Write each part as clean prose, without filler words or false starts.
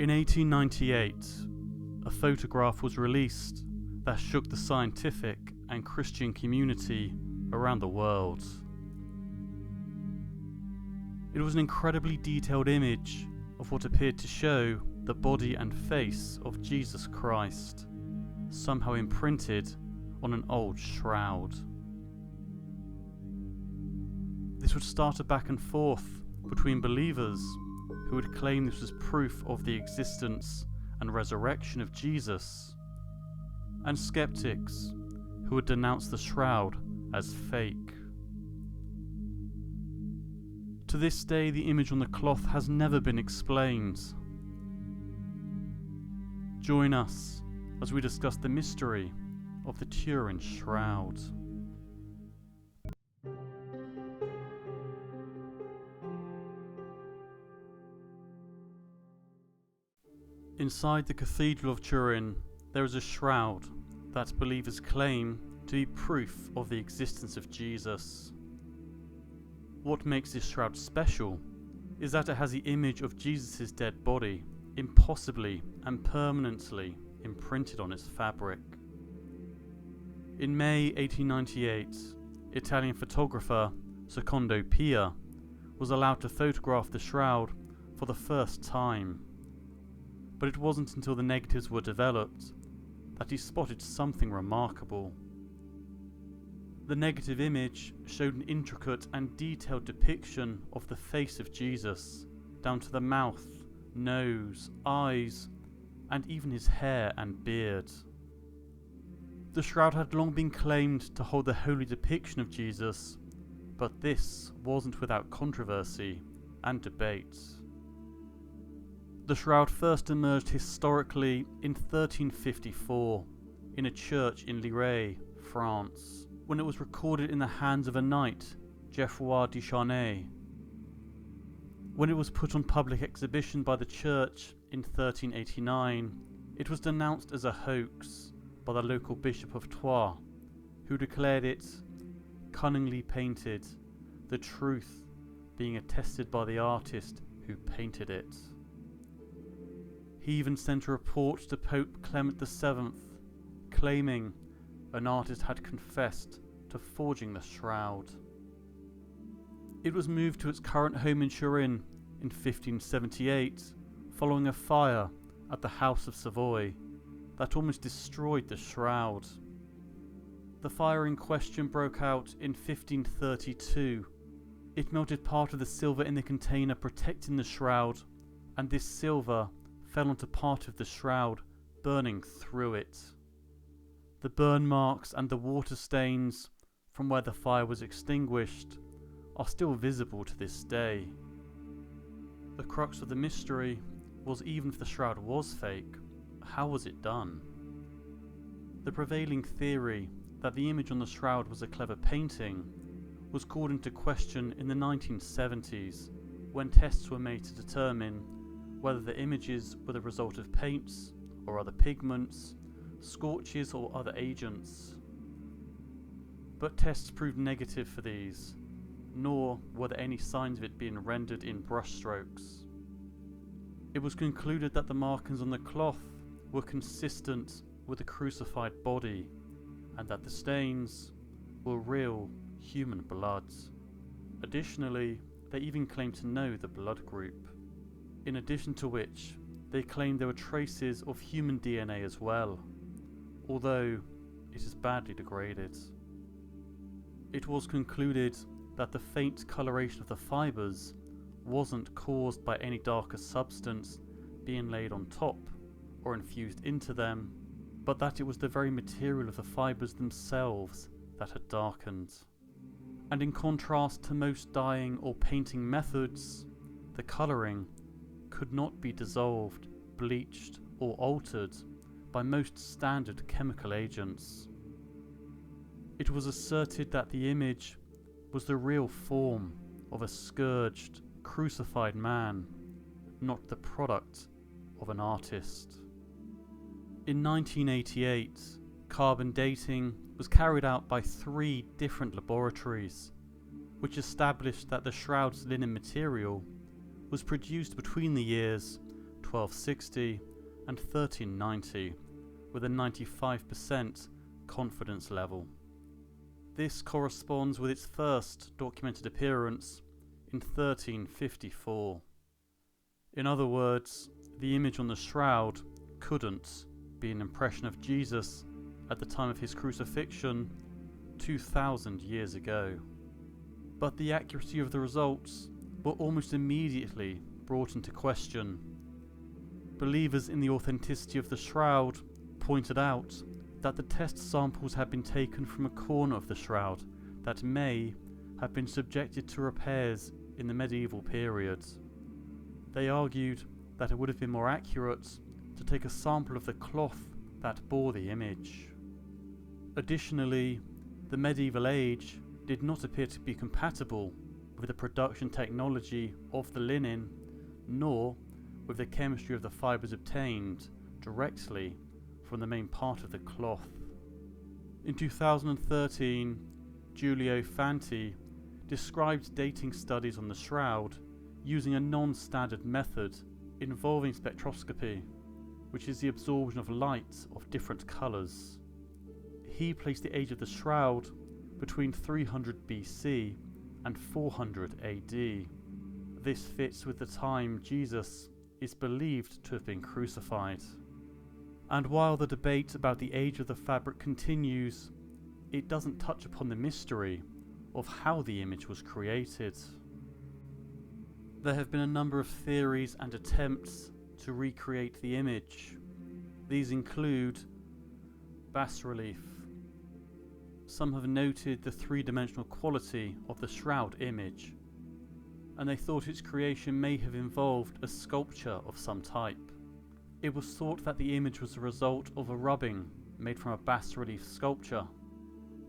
In 1898, a photograph was released that shook the scientific and Christian community around the world. It was an incredibly detailed image of what appeared to show the body and face of Jesus Christ, somehow imprinted on an old shroud. This would start a back and forth between believers who would claim this was proof of the existence and resurrection of Jesus, and skeptics who would denounce the shroud as fake. To this day, the image on the cloth has never been explained. Join us as we discuss the mystery of the Turin shroud. Inside the Cathedral of Turin, there is a shroud that believers claim to be proof of the existence of Jesus. What makes this shroud special is that it has the image of Jesus' dead body impossibly and permanently imprinted on its fabric. In May 1898, Italian photographer Secondo Pia was allowed to photograph the shroud for the first time. But it wasn't until the negatives were developed that he spotted something remarkable. The negative image showed an intricate and detailed depiction of the face of Jesus, down to the mouth, nose, eyes, and even his hair and beard. The shroud had long been claimed to hold the holy depiction of Jesus, but this wasn't without controversy and debate. The shroud first emerged historically in 1354 in a church in Lirey, France, when it was recorded in the hands of a knight, Geoffroy de Charnay. When it was put on public exhibition by the church in 1389, it was denounced as a hoax by the local Bishop of Troyes, who declared it cunningly painted, the truth being attested by the artist who painted it. He even sent a report to Pope Clement VII, claiming an artist had confessed to forging the shroud. It was moved to its current home in Turin in 1578, following a fire at the House of Savoy that almost destroyed the shroud. The fire in question broke out in 1532. It melted part of the silver in the container protecting the shroud, and this silver fell onto part of the shroud, burning through it. The burn marks and the water stains from where the fire was extinguished are still visible to this day. The crux of the mystery was, even if the shroud was fake, how was it done? The prevailing theory that the image on the shroud was a clever painting was called into question in the 1970s, when tests were made to determine whether the images were the result of paints or other pigments, scorches or other agents. But tests proved negative for these, nor were there any signs of it being rendered in brushstrokes. It was concluded that the markings on the cloth were consistent with the crucified body, and that the stains were real human blood. Additionally, they even claimed to know the blood group. In addition to which, they claimed there were traces of human DNA as well, although it is badly degraded. It was concluded that the faint coloration of the fibres wasn't caused by any darker substance being laid on top or infused into them, but that it was the very material of the fibres themselves that had darkened. And in contrast to most dyeing or painting methods, the colouring could not be dissolved, bleached or altered by most standard chemical agents. It was asserted that the image was the real form of a scourged, crucified man, not the product of an artist. In 1988, carbon dating was carried out by 3 different laboratories, which established that the shroud's linen material was produced between the years 1260 and 1390, with a 95% confidence level. This corresponds with its first documented appearance in 1354. In other words, the image on the shroud couldn't be an impression of Jesus at the time of his crucifixion 2,000 years ago. But the accuracy of the results were almost immediately brought into question. Believers in the authenticity of the shroud pointed out that the test samples had been taken from a corner of the shroud that may have been subjected to repairs in the medieval period. They argued that it would have been more accurate to take a sample of the cloth that bore the image. Additionally, the medieval age did not appear to be compatible with the production technology of the linen, nor with the chemistry of the fibres obtained directly from the main part of the cloth. In 2013, Giulio Fanti described dating studies on the shroud using a non-standard method involving spectroscopy, which is the absorption of light of different colours. He placed the age of the shroud between 300 BC and 400 AD. This fits with the time Jesus is believed to have been crucified. And while the debate about the age of the fabric continues, it doesn't touch upon the mystery of how the image was created. There have been a number of theories and attempts to recreate the image. These include bas relief. Some have noted the three-dimensional quality of the shroud image, and they thought its creation may have involved a sculpture of some type. It was thought that the image was the result of a rubbing made from a bas relief sculpture,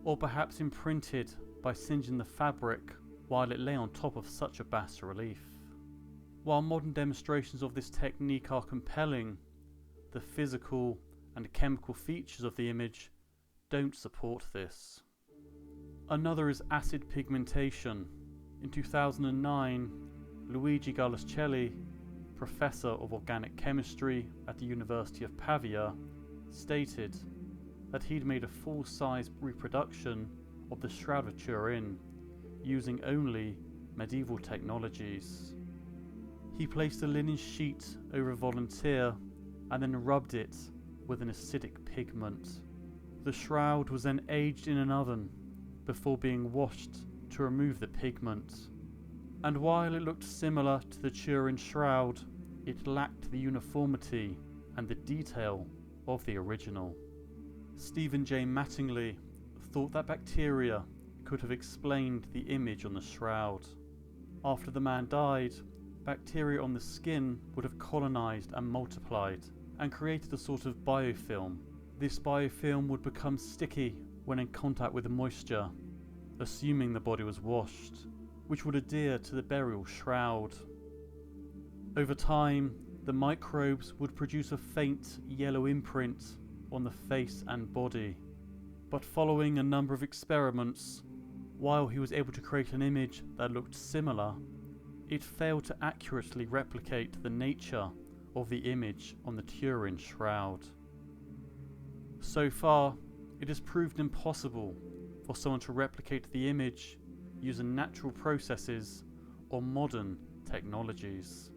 or perhaps imprinted by singeing the fabric while it lay on top of such a bas relief. While modern demonstrations of this technique are compelling, the physical and chemical features of the image don't support this. Another is acid pigmentation. In 2009, Luigi Gallascelli, professor of organic chemistry at the University of Pavia, stated that he'd made a full-size reproduction of the Shroud of Turin using only medieval technologies. He placed a linen sheet over a volunteer and then rubbed it with an acidic pigment. The shroud was then aged in an oven before being washed to remove the pigment. And while it looked similar to the Turin shroud, it lacked the uniformity and the detail of the original. Stephen J. Mattingly thought that bacteria could have explained the image on the shroud. After the man died, bacteria on the skin would have colonized and multiplied and created a sort of biofilm. This biofilm would become sticky when in contact with the moisture, assuming the body was washed, which would adhere to the burial shroud. Over time, the microbes would produce a faint yellow imprint on the face and body. But following a number of experiments, while he was able to create an image that looked similar, it failed to accurately replicate the nature of the image on the Turin shroud. So far, it has proved impossible for someone to replicate the image using natural processes or modern technologies.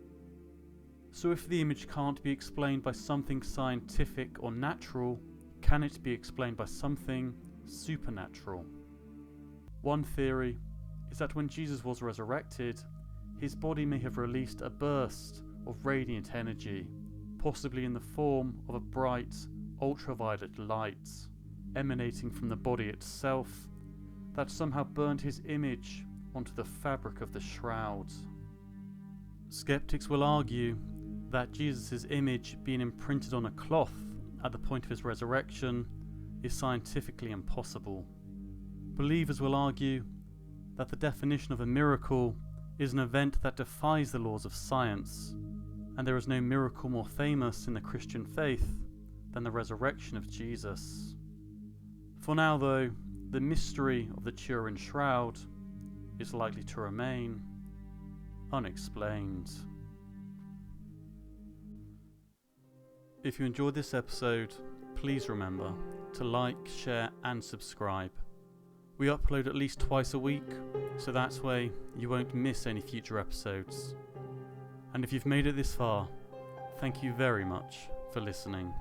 So if the image can't be explained by something scientific or natural, can it be explained by something supernatural? One theory is that when Jesus was resurrected, his body may have released a burst of radiant energy, possibly in the form of a bright ultraviolet light emanating from the body itself, that somehow burned his image onto the fabric of the shroud. Skeptics will argue that Jesus' image being imprinted on a cloth at the point of his resurrection is scientifically impossible. Believers will argue that the definition of a miracle is an event that defies the laws of science, and there is no miracle more famous in the Christian faith than the resurrection of Jesus. For now, though, the mystery of the Turin shroud is likely to remain unexplained. If you enjoyed this episode, please remember to like, share and subscribe. We upload at least twice a week, so that way you won't miss any future episodes. And if you've made it this far, thank you very much for listening.